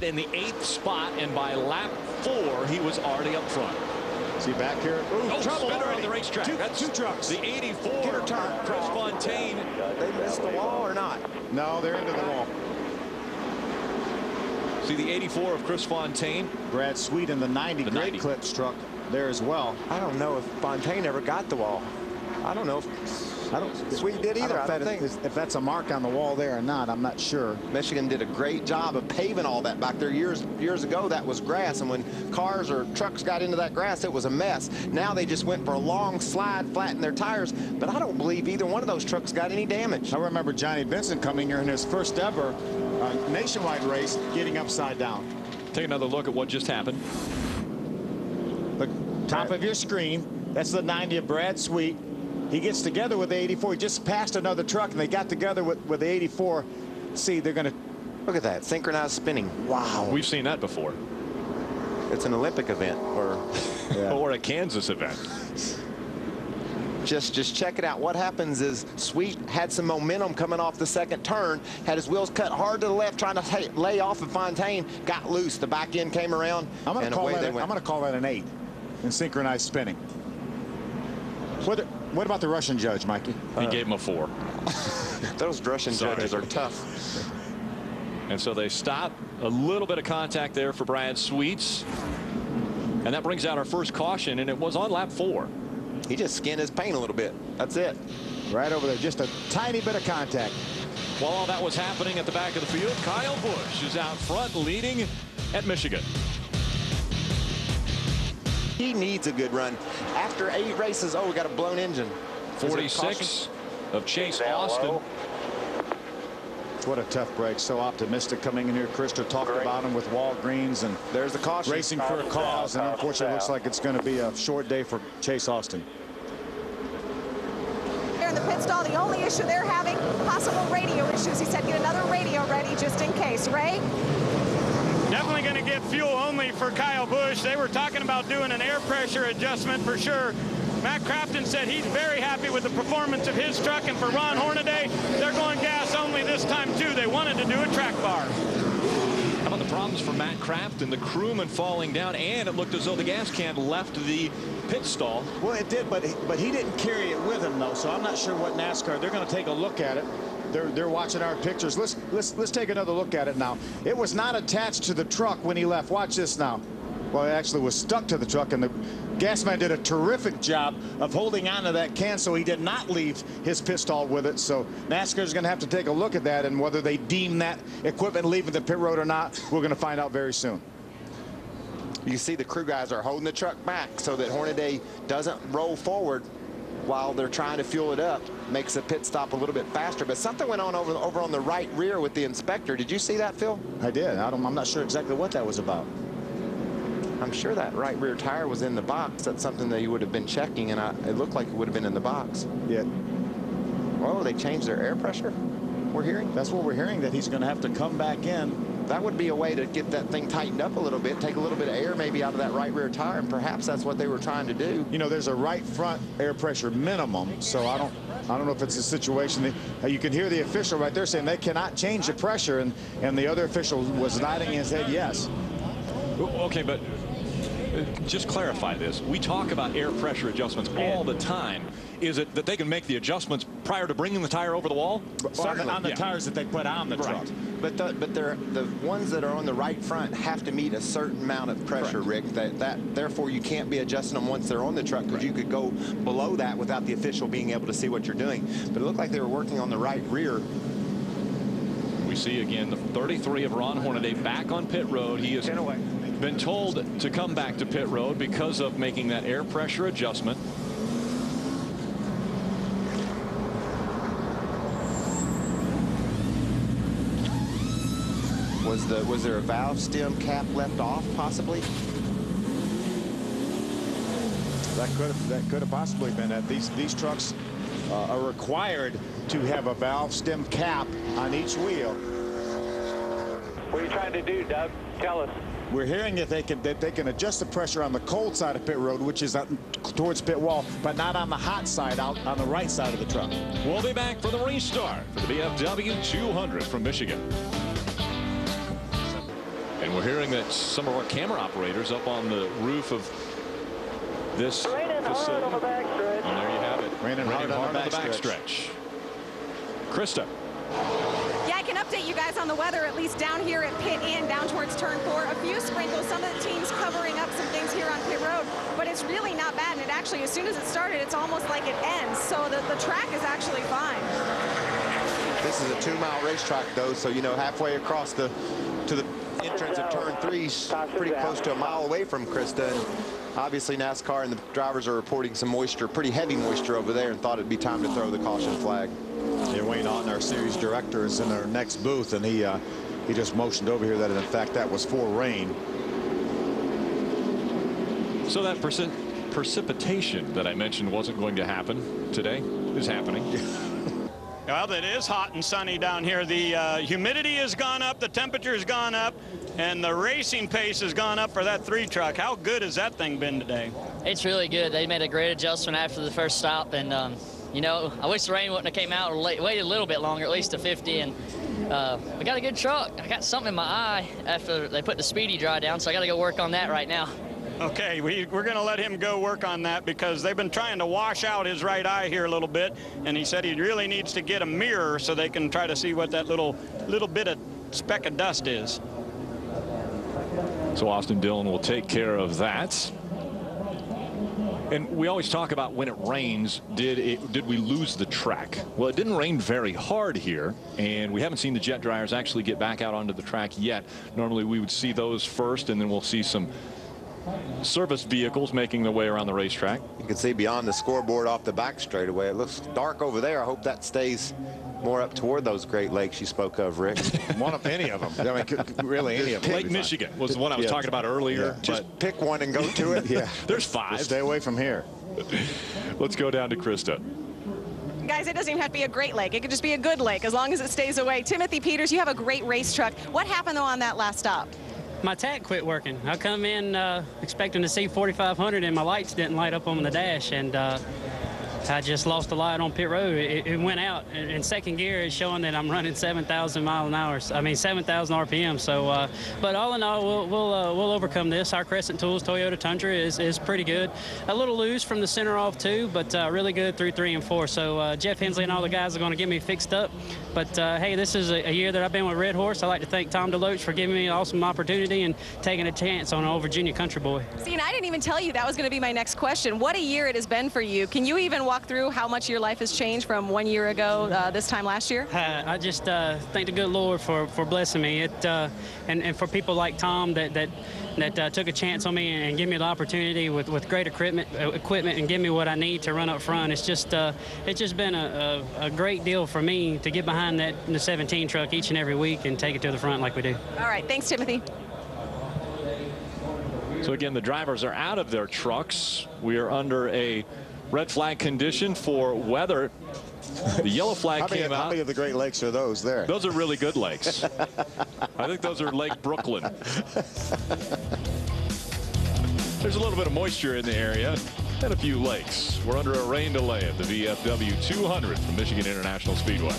in the 8th spot, and by lap 4, he was already up front. See back here. Oh, trouble on the racetrack. That's two trucks. The 84. Chris Fontaine. They missed the wall or not? No, they're into the wall. See the 84 of Chris Fontaine. Brad Sweet in the 90. The Great 90. clips truck there as well. I don't know if Fontaine ever got the wall. I don't know if Sweet did either. I don't think. If that's a mark on the wall there or not, I'm not sure. Michigan did a great job of paving all that back there years ago. That was grass, and when cars or trucks got into that grass, it was a mess. Now they just went for a long slide, flattened their tires, but I don't believe either one of those trucks got any damage. I remember Johnny Benson coming here in his first ever nationwide race getting upside down. Take another look at what just happened. Look, top of your screen, that's the 90 of Brad Sweet. He gets together with the 84. He just passed another truck, and they got together with the 84. See, they're going to look at that synchronized spinning. Wow, we've seen that before. It's an Olympic event, or or a Kansas event. Just check it out. What happens is Sweet had some momentum coming off the second turn, had his wheels cut hard to the left, trying to lay off of Fontaine, got loose. The back end came around, and away they went. I'm going to call that an 8 in synchronized spinning. What about the Russian judge, Mikey? He gave him a 4. Those Russian judges are tough. And so they stop. A little bit of contact there for Brad Sweets. And that brings out our first caution, and it was on lap 4. He just skinned his paint a little bit. That's it. Right over there, just a tiny bit of contact. While all that was happening at the back of the field, Kyle Busch is out front leading at Michigan. He needs a good run. After 8 races, we got a blown engine. 46 of Chase Austin. What a tough break. So optimistic coming in here. Krista talked about him with Walgreens, and there's the caution. Racing for a cause, and unfortunately looks like it's going to be a short day for Chase Austin. In the pit stall, the only issue they're having, possible radio issues. He said get another radio ready just in case. Ray? Definitely going to get fuel only for Kyle Busch. They were talking about doing an air pressure adjustment for sure. Matt Crafton said he's very happy with the performance of his truck, and for Ron Hornaday, they're going gas only this time too. They wanted to do a track bar. How about the problems for Matt Crafton, the crewman falling down, and it looked as though the gas can left the pit stall. Well, it did, but he didn't carry it with him though, so I'm not sure what NASCAR. They're going to take a look at it. They're watching our pictures. Let's take another look at it now. It was not attached to the truck when he left. Watch this now. Well, it actually was stuck to the truck, and the gas man did a terrific job of holding onto that can, so he did not leave his pit stall with it. So NASCAR is going to have to take a look at that, and whether they deem that equipment leaving the pit road or not, we're going to find out very soon. You see the crew guys are holding the truck back so that Hornaday doesn't roll forward while they're trying to fuel it up. Makes the pit stop a little bit faster. But something went on over on the right rear with the inspector. Did you see that, Phil? I did. I'm not sure exactly what that was about. I'm sure that right rear tire was in the box. That's something that you would have been checking, and it looked like it would have been in the box. Yeah. Oh, they changed their air pressure? We're hearing? That's what we're hearing, that he's going to have to come back in. That would be a way to get that thing tightened up a little bit, take a little bit of air maybe out of that right rear tire, and perhaps that's what they were trying to do. You know, there's a right front air pressure minimum, so I don't know if it's a situation that you can hear the official right there saying they cannot change the pressure, and the other official was nodding his head yes. Okay, but just clarify this. We talk about air pressure adjustments all the time. Is it that they can make the adjustments prior to bringing the tire over the wall? On the tires that they put on the truck. But the ones that are on the right front have to meet a certain amount of pressure, Rick. Therefore, you can't be adjusting them once they're on the truck, because you could go below that without the official being able to see what you're doing. But it looked like they were working on the right rear. We see again the 33 of Ron Hornaday back on pit road. He has been told to come back to pit road because of making that air pressure adjustment. Was there a valve stem cap left off, possibly? That could have possibly been it. These trucks are required to have a valve stem cap on each wheel. What are you trying to do, Doug? Tell us. We're hearing that they can adjust the pressure on the cold side of pit road, which is out towards pit wall, but not on the hot side, out on the right side of the truck. We'll be back for the restart for the VFW 200 from Michigan. And we're hearing that some of our camera operators up on the roof of this facility. On the backstretch. And there you have it. Raining hard on the backstretch. Krista. Yeah, I can update you guys on the weather, at least down here at pit in, down towards turn 4. A few sprinkles, some of the teams covering up some things here on pit road, but it's really not bad. And it actually, as soon as it started, it's almost like it ends. So the track is actually fine. This is a 2-mile racetrack, though, so, you know, halfway across to the entrance of turn 3 is pretty close to a mile away from Krista. And obviously, NASCAR and the drivers are reporting some moisture, pretty heavy moisture over there, and thought it'd be time to throw the caution flag. Yeah, Wayne Otten, our series director, is in our next booth, and he just motioned over here that in fact that was for rain. So that precipitation that I mentioned wasn't going to happen today is happening. Well, it is hot and sunny down here. The humidity has gone up, the temperature has gone up, and the racing pace has gone up for that 3 truck. How good has that thing been today? It's really good. They made a great adjustment after the first stop, and you know, I wish the rain wouldn't have came out or waited a little bit longer, at least to 50. And we got a good truck. I got something in my eye after they put the speedy dry down, so I got to go work on that right now. Okay, we're going to let him go work on that because they've been trying to wash out his right eye here a little bit, and he said he really needs to get a mirror so they can try to see what that little bit of speck of dust is. So Austin Dillon will take care of that. And we always talk about when it rains, did we lose the track? Well, it didn't rain very hard here, and we haven't seen the jet dryers actually get back out onto the track yet. Normally we would see those first, and then we'll see some service vehicles making their way around the racetrack. You can see beyond the scoreboard off the back straightaway. It looks dark over there. I hope that stays more up toward those Great Lakes you spoke of, Rick. One of any of them. I mean, really any of them. Lake Michigan was the one I was talking about earlier. Yeah. Just pick one and go to it. Yeah. There's 5. Just stay away from here. Let's go down to Krista. Guys, it doesn't even have to be a great lake. It could just be a good lake as long as it stays away. Timothy Peters, you have a great race truck. What happened, though, on that last stop? My tach quit working. I come in expecting to see 4,500 and my lights didn't light up on the dash, and I just lost the light on pit road. It went out. In second gear, it's showing that I'm running 7,000 miles an hour. I mean, 7,000 RPM. So, but all in all, we'll overcome this. Our Crescent Tools Toyota Tundra is pretty good. A little loose from the center off too, but really good through 3 and 4. So Jeff Hensley and all the guys are going to get me fixed up. But hey, this is a year that I've been with Red Horse. I'd like to thank Tom DeLoach for giving me an awesome opportunity and taking a chance on an old Virginia country boy. See, and I didn't even tell you that was going to be my next question. What a year it has been for you. Can you even walk through how much your life has changed from 1 year ago, this time last year? I just thank the good Lord for blessing me. And for people like Tom that took a chance on me and give me the opportunity with great equipment and give me what I need to run up front. It's just been a great deal for me to get behind the 17 truck each and every week and take it to the front like we do. All right, thanks, Timothy. So again, the drivers are out of their trucks. We are under a red flag condition for weather. The yellow flag came out. How many of the Great Lakes are those there? Those are really good lakes. I think those are Lake Brooklyn. There's a little bit of moisture in the area and a few lakes. We're under a rain delay at the VFW 200 from Michigan International Speedway.